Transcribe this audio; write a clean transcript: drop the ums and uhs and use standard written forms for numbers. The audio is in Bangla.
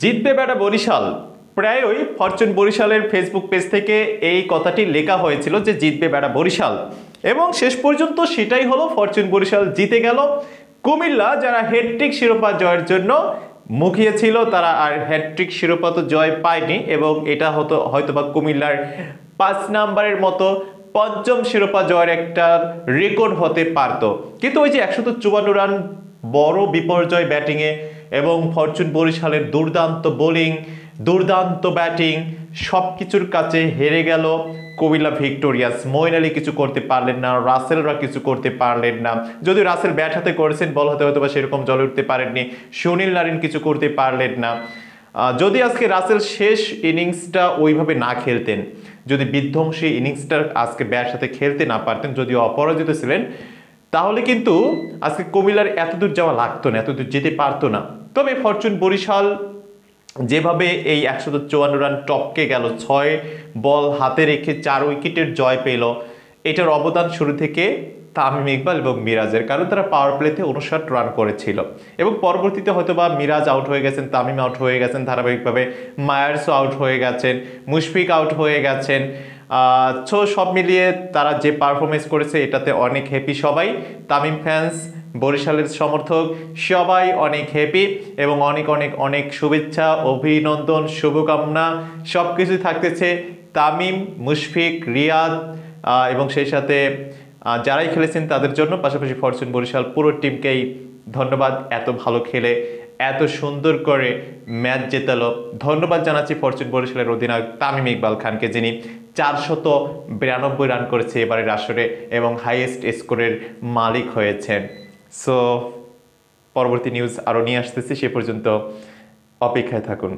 জিতবে বেটা বরিশাল। প্রায়ই ফরচুন বরিশালের ফেসবুক পেজ থেকে এই কথাটি লেখা হয়েছিল যে জিতবে বেটা বরিশাল, এবং শেষ পর্যন্ত সেটাই হলো। ফরচুন বরিশাল জিতে গেল। কুমিল্লা যারা হ্যাটট্রিক শিরোপা জয়ের জন্য মুখিয়েছিল, তারা আর হ্যাটট্রিক শিরোপা তো জয় পায়নি, এবং এটা হয়তোবা কুমিল্লার 5 নাম্বারের মতো পঞ্চম শিরোপা জয়ের একটা রেকর্ড হতে পারত। কিন্তু ওই যে 154 রান, বড় বিপর্যয় ব্যাটিংয়ে, এবং ফরচুন বরিশালের দুর্দান্ত বোলিং, দুর্দান্ত ব্যাটিং, সব কিছুর কাছে হেরে গেল কুমিল্লা ভিক্টোরিয়াস। মঈন আলী কিছু করতে পারলেন না, রাসেলরা কিছু করতে পারলেন না। যদি রাসেল ব্যাট হাতে করেছেন, বল হাতে হয়তো বা সেরকম জ্বলে উঠতে পারেননি। সুনীল নারিন কিছু করতে পারলেন না। যদি আজকে রাসেল শেষ ইনিংসটা ওইভাবে না খেলতেন, যদি বিধ্বংসী ইনিংসটা আজকে ব্যাট হাতে খেলতে না পারতেন, যদিও অপরাজিত ছিলেন, তাহলে কিন্তু আজকে কুমিল্লার এতদূর যাওয়া লাগতো না, এতদূর যেতে পারতো না। তবে ফরচুন বরিশাল যেভাবে এই 154 রান টপকে গেল, 6 বল হাতে রেখে 4 উইকেটের জয় পেল, এটার অবদান শুরু থেকে তামিম ইকবাল এবং মিরাজের। কারণ তারা পাওয়ার প্লেতে 59 রান করেছিল, এবং পরবর্তীতে হয়তোবা মিরাজ আউট হয়ে গেছেন, তামিম আউট হয়ে গেছেন ধারাবাহিকভাবে, মায়ার্সও আউট হয়ে গেছেন, মুশফিক আউট হয়ে গেছেন। সব মিলিয়ে তারা যে পারফরমেন্স করেছে এটাতে অনেক হ্যাপি সবাই। তামিম ফ্যান্স, বরিশালের সমর্থক সবাই অনেক হ্যাপি, এবং অনেক অনেক অনেক শুভেচ্ছা, অভিনন্দন, শুভকামনা সব কিছুই থাকতেছে তামিম, মুশফিক, রিয়াদ এবং সেই সাথে যারাই খেলেছেন তাদের জন্য। পাশাপাশি ফরচুন বরিশাল পুরো টিমকেই ধন্যবাদ, এত ভালো খেলে এত সুন্দর করে ম্যাচ জেতালো। ধন্যবাদ জানাচ্ছি ফরচুন বরিশালের অধিনায়ক তামিম ইকবাল খানকে, যিনি 492 রান করেছে এবারের আসরে এবং হাইয়েস্ট স্কোরের মালিক হয়েছেন। সো পরবর্তী নিউজ আরও নিয়ে আসতেছি, সে পর্যন্ত অপেক্ষায় থাকুন।